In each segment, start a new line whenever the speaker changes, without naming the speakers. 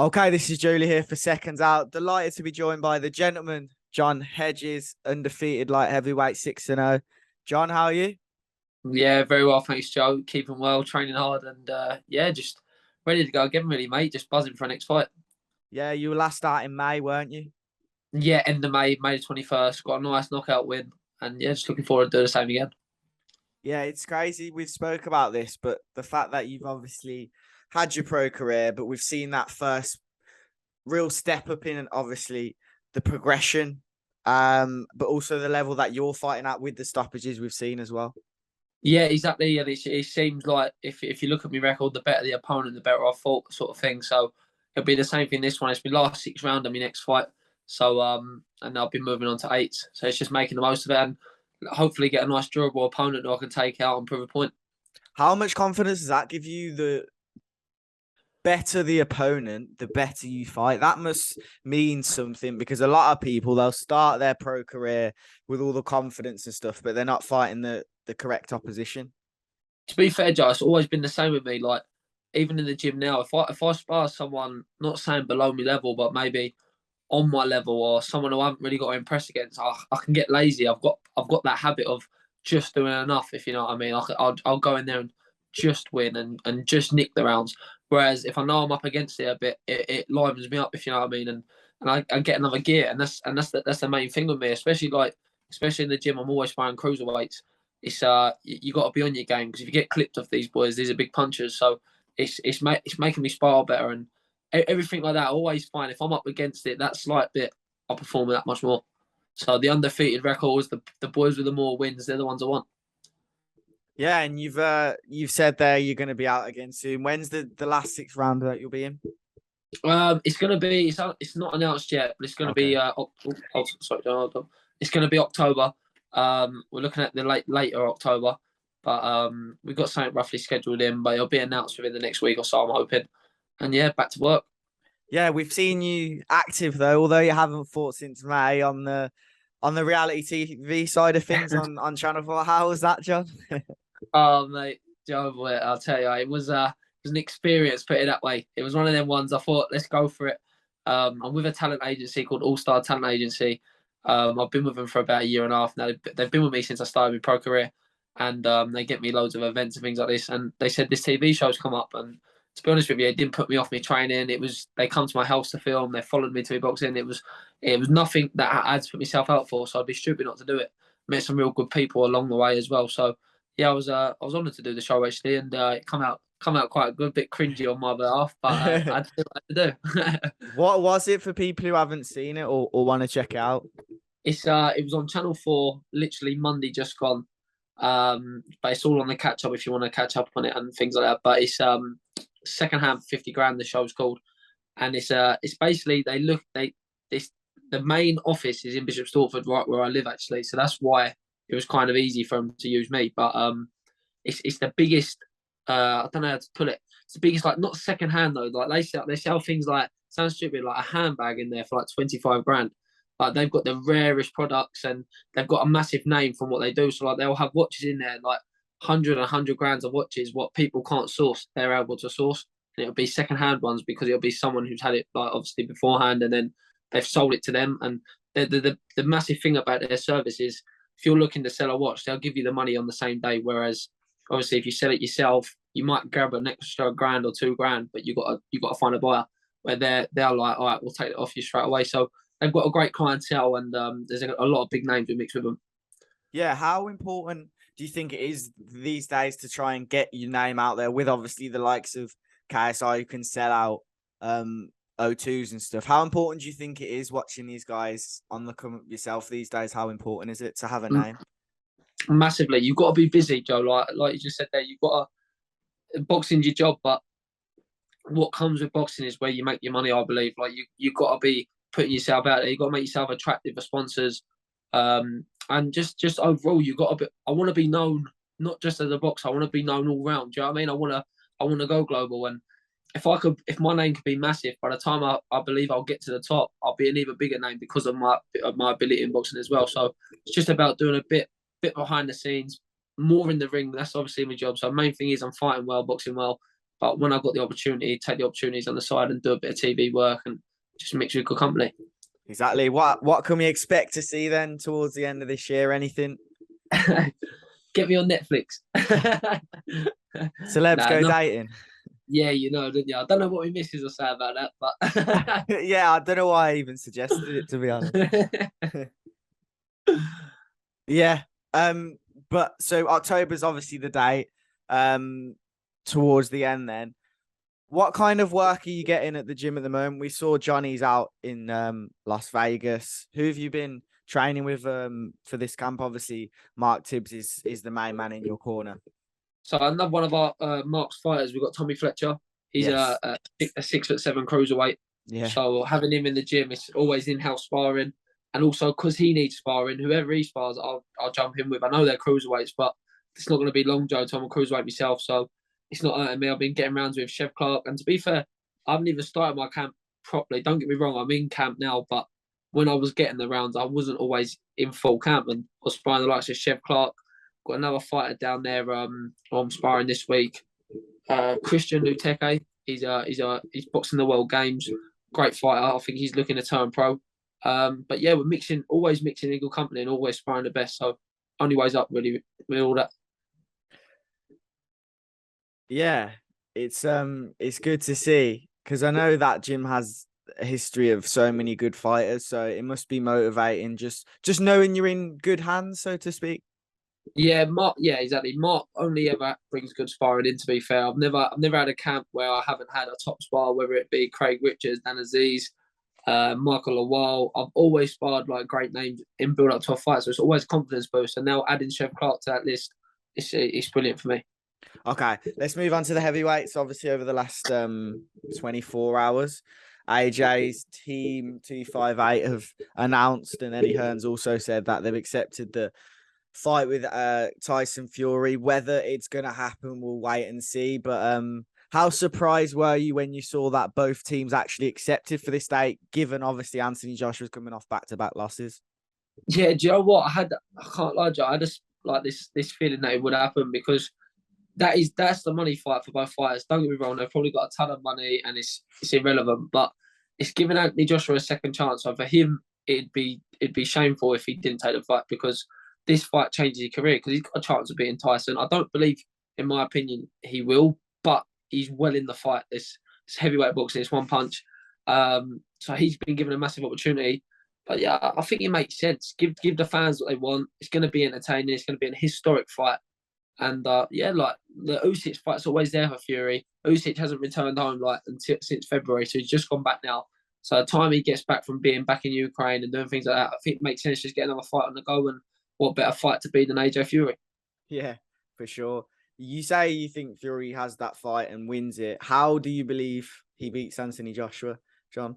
Okay, this is Joe Leigh here for Seconds Out. Delighted to be joined by the gentleman, John Hedges, undefeated light heavyweight 6-0. John, how are you?
Yeah, very well, thanks, Joe. Keeping well, training hard, and yeah, just ready to go again, really, mate. Just buzzing for our next fight.
Yeah, you were last out in May, weren't you?
Yeah, end of May, May the 21st. Got a nice knockout win, and yeah, just looking forward to do the same again.
Yeah, it's crazy. We've spoke about this, but the fact that you've obviously had your pro career, but we've seen that first real step up in, and obviously the progression, but also the level that you're fighting at with the stoppages we've seen as well.
Yeah, exactly. And it seems like if you look at my record, the better the opponent, the better I fought, sort of thing. So it'll be the same thing this one. It's my last 6 round of my next fight. So and I'll be moving on to eights. So it's just making the most of it and hopefully get a nice durable opponent who I can take out and prove a point.
How much confidence does that give you? The better the opponent, the better you fight. That must mean something because a lot of people, they'll start their pro career with all the confidence and stuff, but they're not fighting the correct opposition.
To be fair, Joe, it's always been the same with me. Like even in the gym now, if I spar someone, not saying below me level, but maybe on my level or someone who I haven't really got to impress against, I can get lazy. I've got that habit of just doing enough, if you know what I mean. I'll go in there and just win and just nick the rounds. Whereas if I know I'm up against it a bit, it livens me up, if you know what I mean, and I get another gear, and that's the main thing with me, especially in the gym. I'm always firing cruiserweights. It's you got to be on your game because if you get clipped off these boys, these are big punchers. So it's making me spar better and everything like that. I always find if I'm up against it, that slight bit, I perform that much more. So the undefeated records, the boys with the more wins, they're the ones I want.
Yeah, and you've said there you're going to be out again soon. When's the last six round that you'll be in?
It's gonna be it's not announced yet, but it's gonna
Okay.
be sorry, hold on. It's gonna be October. We're looking at the later October, but we've got something roughly scheduled in, but it'll be announced within the next week or so. I'm hoping, and yeah, back to work.
Yeah, we've seen you active though, although you haven't fought since May on the reality TV side of things on Channel 4. How was that, John?
Oh mate, Joe, boy, I'll tell you, it was an experience. Put it that way. It was one of them ones. I thought, let's go for it. I'm with a talent agency called All Star Talent Agency. I've been with them for about a year and a half now. They've been with me since I started my pro career, and they get me loads of events and things like this. And they said this TV show's come up, and to be honest with you, it didn't put me off my training. It was they come to my house to film. They followed me to my boxing. It was nothing that I had to put myself out for. So I'd be stupid not to do it. Met some real good people along the way as well. So yeah, I was honoured to do the show actually, and it come out quite a good, bit cringy on my behalf, but I had to do what I had to do.
What was it for people who haven't seen it or want to check it out?
It was on Channel 4, literally Monday just gone. But it's all on the catch up if you want to catch up on it and things like that. But it's second hand 50 grand. The show's called, and it's basically this the main office is in Bishop Stortford, right where I live actually. So that's why it was kind of easy for them to use me. But it's the biggest. I don't know how to put it. It's the biggest, like not second hand though. Like they sell things like sounds stupid, like a handbag in there for like 25 grand. Like they've got the rarest products and they've got a massive name from what they do. So like they'll have watches in there, like 100 grand of watches, what people can't source, they're able to source. And it'll be second hand ones because it'll be someone who's had it like obviously beforehand and then they've sold it to them. And the massive thing about their service is if you're looking to sell a watch, they'll give you the money on the same day. Whereas obviously if you sell it yourself, you might grab an extra grand or 2 grand, but you got to find a buyer. Where they're like, all right, we'll take it off you straight away. So they've got a great clientele, and there's a lot of big names who mix with them.
Yeah, how important do you think it is these days to try and get your name out there with obviously the likes of KSI who can sell out O2s and stuff? How important do you think it is watching these guys on the come up yourself these days? How important is it to have a name?
Massively, you've got to be busy, Joe. Like you just said there, you've got to boxing's your job, but what comes with boxing is where you make your money. I believe, like you've got to be putting yourself out there. You've got to make yourself attractive for sponsors, and just overall, you've got to be. I want to be known not just as a boxer. I want to be known all round. Do you know what I mean? I want to go global, and if my name could be massive, by the time I believe I'll get to the top, I'll be an even bigger name because of my ability in boxing as well. So it's just about doing a bit behind the scenes, more in the ring. That's obviously my job. So main thing is I'm fighting well, boxing well, But when I got the opportunity, take the opportunities on the side and do a bit of TV work and just mix with good company.
Exactly. What can we expect to see then towards the end of this year? Anything?
Get me on Netflix.
Celebs go dating.
Yeah, you know, didn't you? I don't know what my missus will say about that, but
yeah, I don't know why I even suggested it, to be honest. Yeah. But so October's obviously the date. Towards the end then. What kind of work are you getting at the gym at the moment? We saw Johnny's out in Las Vegas. Who have you been training with for this camp? Obviously, Mark Tibbs is the main man in your corner.
So another one of our Mark's fighters, we've got Tommy Fletcher. He's
yes.
a 6'7" cruiserweight.
Yeah.
So having him in the gym, it's always in-house sparring. And also because he needs sparring, whoever he spars, I'll jump in with. I know they're cruiserweights, but it's not going to be long, Joe. I'm a cruiserweight myself, so it's not hurting me. I've been getting rounds with Chef Clark. And to be fair, I haven't even started my camp properly. Don't get me wrong, I'm in camp now, but when I was getting the rounds, I wasn't always in full camp. And I was sparring the likes of Chef Clark. Got another fighter down there I'm sparring this week. Christian Luteke. He's boxing the World Games. Great fighter. I think he's looking to turn pro. But yeah, we're always mixing in good company and always sparring the best. So only ways up really with all that.
Yeah, it's good to see because I know that gym has a history of so many good fighters, so it must be motivating just knowing you're in good hands, so to speak.
Yeah, Mark. Yeah, exactly. Mark only ever brings good sparring in. To be fair, I've never had a camp where I haven't had a top spar, whether it be Craig Richards, Dan Aziz, Michael Lawal. I've always sparred like great names in build up to a fight, so it's always confidence boost. And now adding Chef Clark to that list, it's brilliant for me.
Okay, let's move on to the heavyweights. Obviously, over the last 24 hours, AJ's team 258 have announced, and Eddie Hearn's also said that they've accepted the fight with Tyson Fury. Whether it's going to happen, we'll wait and see. But how surprised were you when you saw that both teams actually accepted for this date, given obviously Anthony Joshua's coming off back-to-back losses?
Yeah, do you know what? I can't lie, Joe. I just like this feeling that it would happen because that's the money fight for both fighters. Don't get me wrong, they've probably got a ton of money and it's irrelevant, but it's giving Anthony Joshua a second chance. So for him, it'd be shameful if he didn't take the fight because this fight changes his career because he's got a chance of beating Tyson. I don't believe, in my opinion, he will, but he's well in the fight. It's heavyweight boxing, it's one punch. So he's been given a massive opportunity. But yeah, I think it makes sense. Give the fans what they want. It's going to be entertaining. It's going to be an historic fight. And yeah, like the Usyk fight's always there for Fury. Usyk hasn't returned home since February, so he's just gone back now. So the time he gets back from being back in Ukraine and doing things like that, I think it makes sense just get another fight on the go. And what better fight to be than AJ Fury?
Yeah, for sure. You say you think Fury has that fight and wins it. How do you believe he beats Anthony Joshua, John?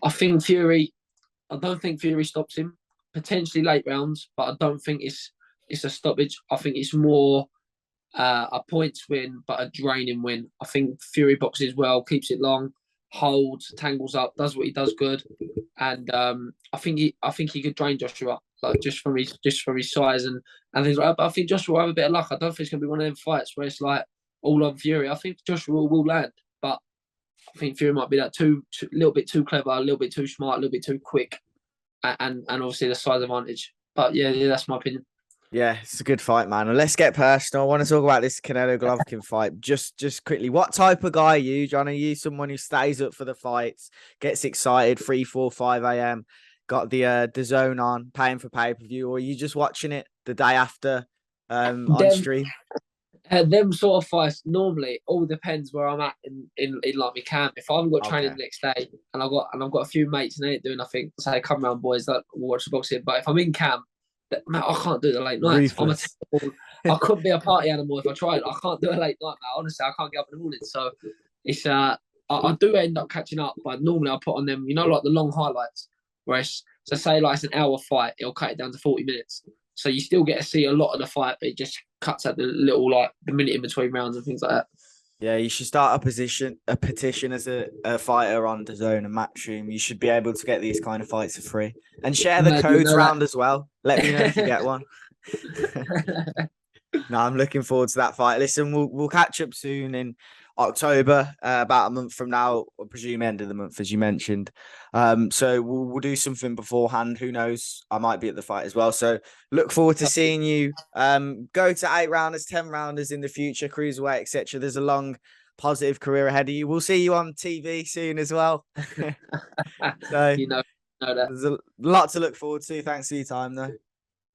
I don't think Fury stops him. Potentially late rounds, but I don't think it's a stoppage. I think it's more a points win, but a draining win. I think Fury boxes well, keeps it long, holds, tangles up, does what he does good, and I think he could drain Joshua like just from his size and things like that. But I think Joshua will have a bit of luck. I don't think it's gonna be one of them fights where it's like all on Fury. I think Joshua will land, but I think Fury might be that too little bit too clever, a little bit too smart, a little bit too quick, and obviously the size advantage. But yeah, that's my opinion.
Yeah, it's a good fight, man. And let's get personal. I want to talk about this Canelo Golovkin fight. Just quickly, what type of guy are you, John? Are you someone who stays up for the fights, gets excited 3, 4, 5 a.m., got the DAZN on, paying for pay-per-view, or are you just watching it the day after on stream?
Them sort of fights normally all depends where I'm at in like my camp. If I haven't got training the next day and I've got a few mates and they ain't doing nothing, say come around boys, like we'll watch the boxing. But if I'm in camp, man, I can't do the late nights. I could be a party animal if I tried. I can't do a late night, man. Honestly, I can't get up in the morning. So it's I do end up catching up, but normally I put on them, like the long highlights, where it's say like it's an hour fight, it'll cut it down to 40 minutes. So you still get to see a lot of the fight, but it just cuts out the little the minute in between rounds and things like that.
Yeah, you should start a petition as a fighter on DAZN and Matchroom. You should be able to get these kind of fights for free. And share the codes around as well. Let me know if you get one. No, I'm looking forward to that fight. Listen, we'll catch up soon in October, about a month from now, I presume end of the month, as you mentioned. So we'll do something beforehand. Who knows? I might be at the fight as well. So look forward to seeing you go to 8 rounders, 10 rounders in the future, cruiserweight, etc. There's a long, positive career ahead of you. We'll see you on TV soon as well. So
you know that.
there's a lot to look forward to. Thanks for your time, though.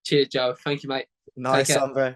Cheers, Joe. Thank you, mate.
Nice one, bro.